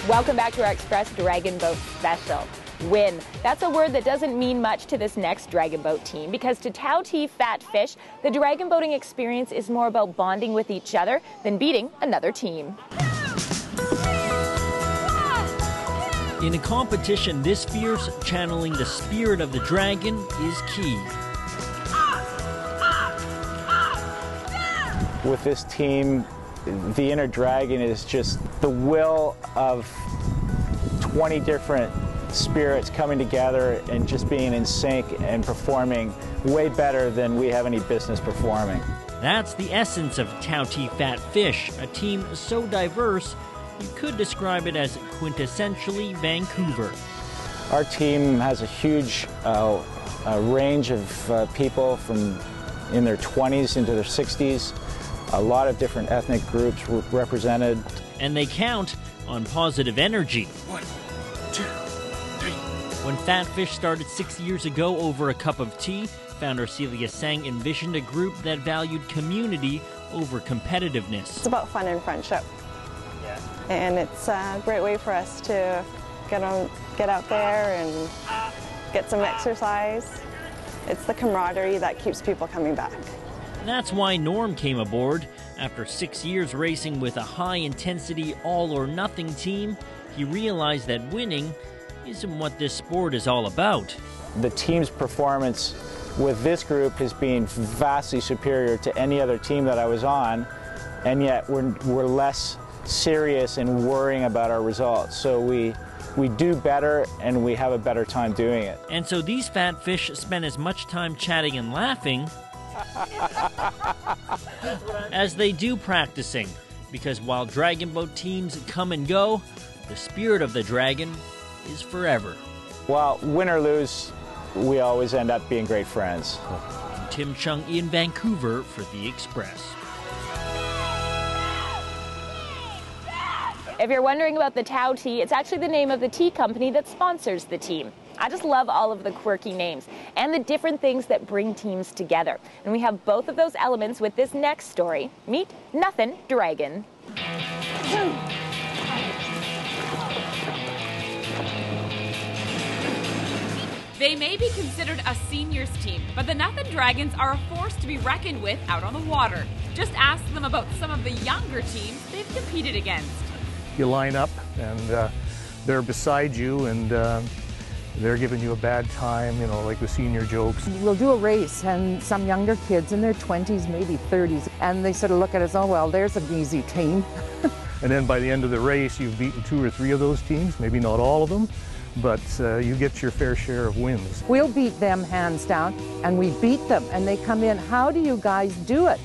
Welcome back to our Express Dragon Boat Special. Win. That's a word that doesn't mean much to this next dragon boat team, because to Tao Ti Phat Phish, the dragon boating experience is more about bonding with each other than beating another team. In a competition this fierce, channeling the spirit of the dragon is key. With this team, the inner dragon is just the will of 20 different spirits coming together and just being in sync and performing way better than we have any business performing. That's the essence of Tao Ti Phat Phish, a team so diverse you could describe it as quintessentially Vancouver. Our team has a huge range of people from in their 20s into their 60s. A lot of different ethnic groups were represented. And they count on positive energy. 1, 2, 3. When Phat Phish started 6 years ago over a cup of tea, founder Celia Sang envisioned a group that valued community over competitiveness. It's about fun and friendship. And it's a great way for us to get out there and get some exercise. It's the camaraderie that keeps people coming back. That's why Norm came aboard. After 6 years racing with a high-intensity, all-or-nothing team, he realized that winning isn't what this sport is all about. The team's performance with this group has been vastly superior to any other team that I was on, and yet we're less serious and worrying about our results. So we do better and we have a better time doing it. And so these Phat Phish spend as much time chatting and laughing as they do practicing, because while dragon boat teams come and go, the spirit of the dragon is forever. Well, win or lose, we always end up being great friends. Tim Chung in Vancouver for The Express. If you're wondering about the Tao Tea, it's actually the name of the tea company that sponsors the team. I just love all of the quirky names and the different things that bring teams together. And we have both of those elements with this next story. Meet Nuthin Dragon. They may be considered a seniors team, but the Nuthin Dragons are a force to be reckoned with out on the water. Just ask them about some of the younger teams they've competed against. You line up and they're beside you and they're giving you a bad time, you know, like the senior jokes. We'll do a race and some younger kids in their 20s, maybe 30s, and they sort of look at us, oh, well, there's an easy team. And then by the end of the race, you've beaten 2 or 3 of those teams, maybe not all of them, but you get your fair share of wins. We'll beat them hands down, and we beat them, and they come in, how do you guys do it?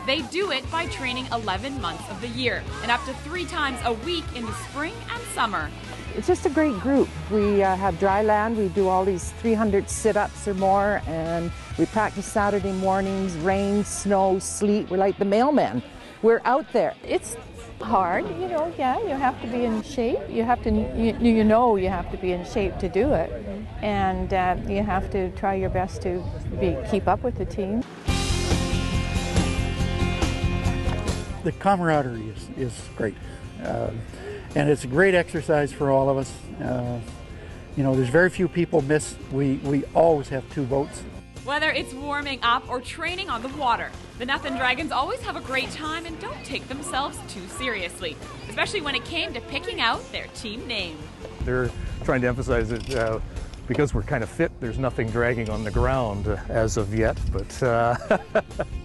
They do it by training 11 months of the year and up to 3 times a week in the spring and summer. It's just a great group. We have dry land, we do all these 300 sit-ups or more, and we practice Saturday mornings, rain, snow, sleet. We're like the mailman. We're out there. It's hard, you know, yeah, you have to be in shape. You have to, you know you have to be in shape to do it. And you have to try your best to keep up with the team. The camaraderie is great, and it's a great exercise for all of us. You know, there's very few people miss. We always have 2 boats. Whether it's warming up or training on the water, the Nuthin Dragons always have a great time and don't take themselves too seriously, especially when it came to picking out their team name. They're trying to emphasize that because we're kind of fit, there's nothing dragging on the ground as of yet, but...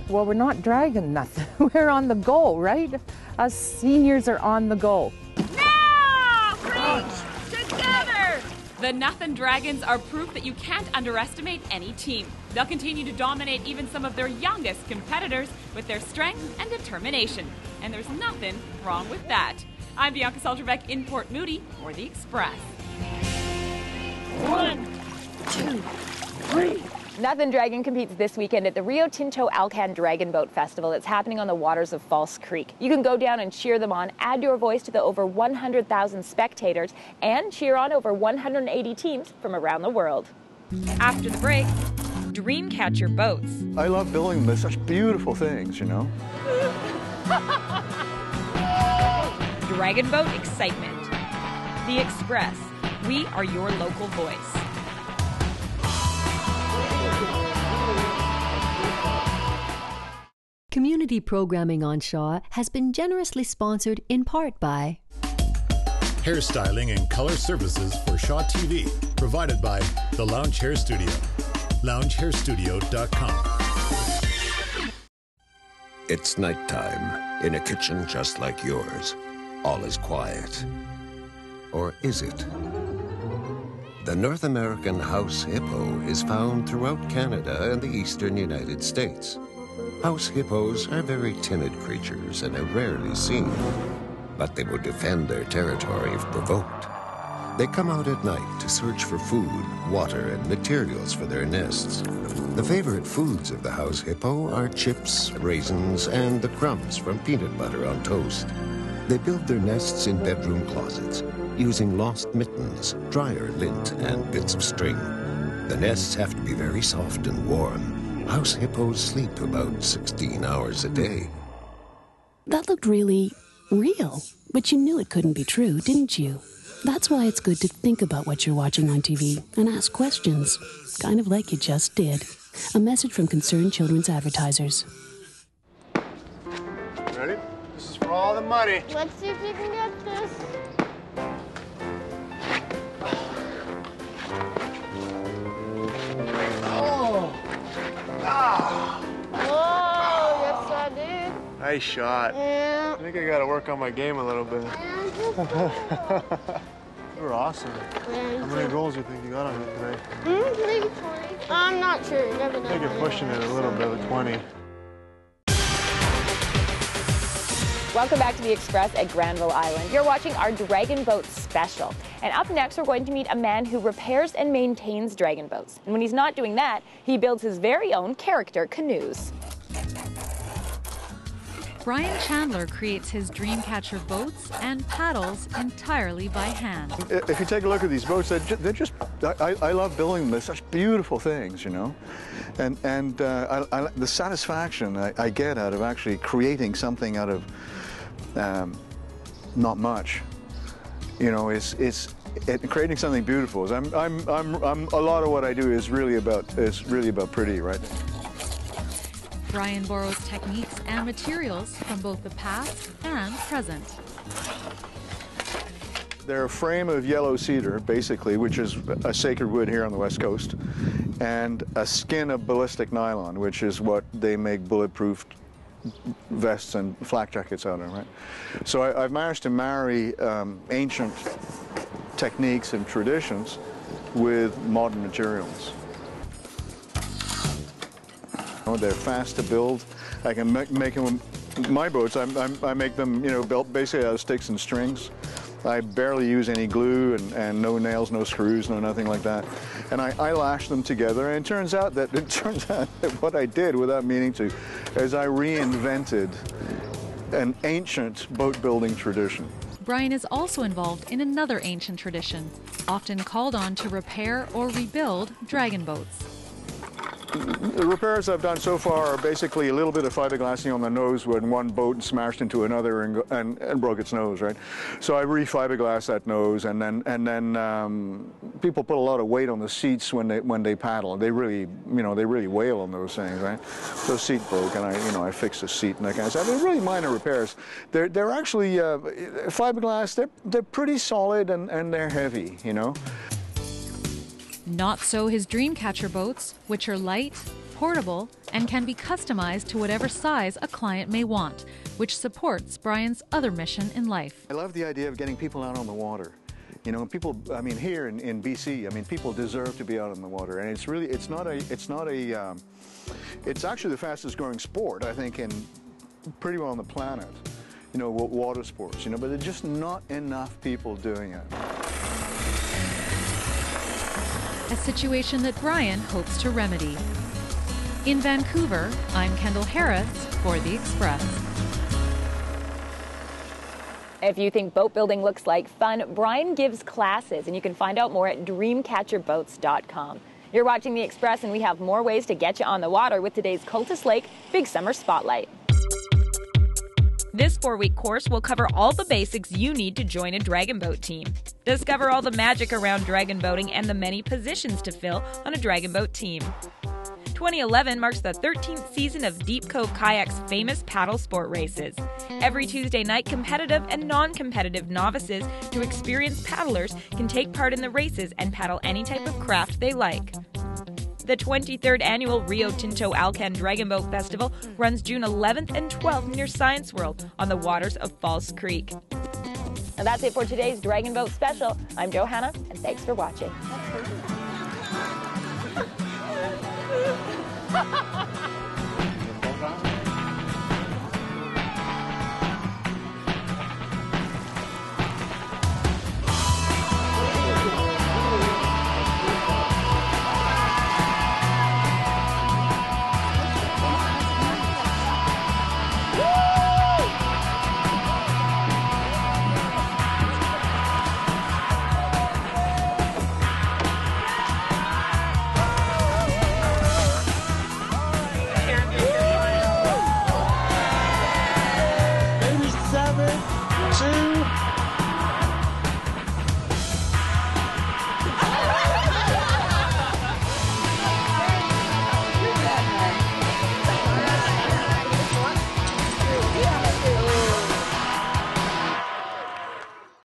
Well, we're not dragging nothing. We're on the go, right? Us seniors are on the go. Now! Reach together! The Nuthin Dragons are proof that you can't underestimate any team. They'll continue to dominate even some of their youngest competitors with their strength and determination. And there's nothing wrong with that. I'm Bianca Solterbeck in Port Moody for The Express. 1, 2, 3. Nuthin Dragon competes this weekend at the Rio Tinto Alcan Dragon Boat Festival. It's happening on the waters of False Creek. You can go down and cheer them on, add your voice to the over 100,000 spectators, and cheer on over 180 teams from around the world. After the break, Dreamcatcher boats. I love building them. They're such beautiful things, you know. Dragon Boat excitement. The Express. We are your local voice. Community programming on Shaw has been generously sponsored in part by hairstyling and color services for Shaw TV, provided by the Lounge Hair Studio, loungehairstudio.com. It's nighttime in a kitchen just like yours. All is quiet. Or is it? The North American house hippo is found throughout Canada and the eastern United States. House hippos are very timid creatures and are rarely seen, but they will defend their territory if provoked. They come out at night to search for food, water, and materials for their nests. The favorite foods of the house hippo are chips, raisins, and the crumbs from peanut butter on toast. They build their nests in bedroom closets, using lost mittens, dryer lint, and bits of string. The nests have to be very soft and warm. House hippos sleep about 16 hours a day. That looked really real, but you knew it couldn't be true, didn't you? That's why it's good to think about what you're watching on TV and ask questions, kind of like you just did. A message from Concerned Children's Advertisers. Ready? This is for all the money. Let's see if you can get this. Oh! Ah! Whoa, yes I did. Nice shot. Yeah. I think I gotta work on my game a little bit. You were awesome. Yeah, how many goals do you think you got on it today? Maybe 20. I'm not sure. You never know. I think you're pushing it a little bit with 20. Welcome back to The Express at Granville Island. You're watching our Dragon Boat special. And up next, we're going to meet a man who repairs and maintains dragon boats. And when he's not doing that, he builds his very own character canoes. Brian Chandler creates his Dreamcatcher boats and paddles entirely by hand. If you take a look at these boats, they're just, I love building them. They're such beautiful things, you know. And the satisfaction I get out of actually creating something out of not much, you know, is creating something beautiful. I'm a lot of what I do is really about pretty, right? Brian borrows techniques and materials from both the past and present. They're a frame of yellow cedar, basically, which is a sacred wood here on the West Coast, and a skin of ballistic nylon, which is what they make bulletproof vests and flak jackets out of, right? So I've managed to marry ancient techniques and traditions with modern materials. They're fast to build. I can make them, my boats, I make them, you know, built basically out of sticks and strings. I barely use any glue and no nails, no screws, no nothing like that. And I lash them together, and it turns out that what I did without meaning to is I reinvented an ancient boat building tradition. Brian is also involved in another ancient tradition, often called on to repair or rebuild dragon boats. The repairs I've done so far are basically a little bit of fiberglassing on the nose when one boat smashed into another and broke its nose, right? So I re-fiberglass that nose, and then people put a lot of weight on the seats when they paddle. They really, you know, they really wail on those things, right? So the seat broke, and I fixed the seat and that kind of stuff. They're really minor repairs. They're actually fiberglass. They're pretty solid and they're heavy, you know. Not so his Dreamcatcher boats, which are light, portable, and can be customized to whatever size a client may want, which supports Brian's other mission in life. I love the idea of getting people out on the water. You know, people, I mean, here in BC, I mean, people deserve to be out on the water, and it's actually the fastest growing sport, I think, in pretty well on the planet, you know, water sports, you know, but there's just not enough people doing it. A situation that Brian hopes to remedy. In Vancouver, I'm Kendall Harris for The Express. If you think boat building looks like fun, Brian gives classes, and you can find out more at dreamcatcherboats.com. You're watching The Express, and we have more ways to get you on the water with today's Cultus Lake Big Summer Spotlight. This 4-week course will cover all the basics you need to join a dragon boat team. Discover all the magic around dragon boating and the many positions to fill on a dragon boat team. 2011 marks the 13th season of Deep Cove Kayak's famous paddle sport races. Every Tuesday night, competitive and non-competitive novices to experienced paddlers can take part in the races and paddle any type of craft they like. The 23rd annual Rio Tinto Alcan Dragon Boat Festival runs June 11th and 12th near Science World on the waters of False Creek. And that's it for today's Dragon Boat Special. I'm Johanna, and thanks for watching. Maybe 7, 2,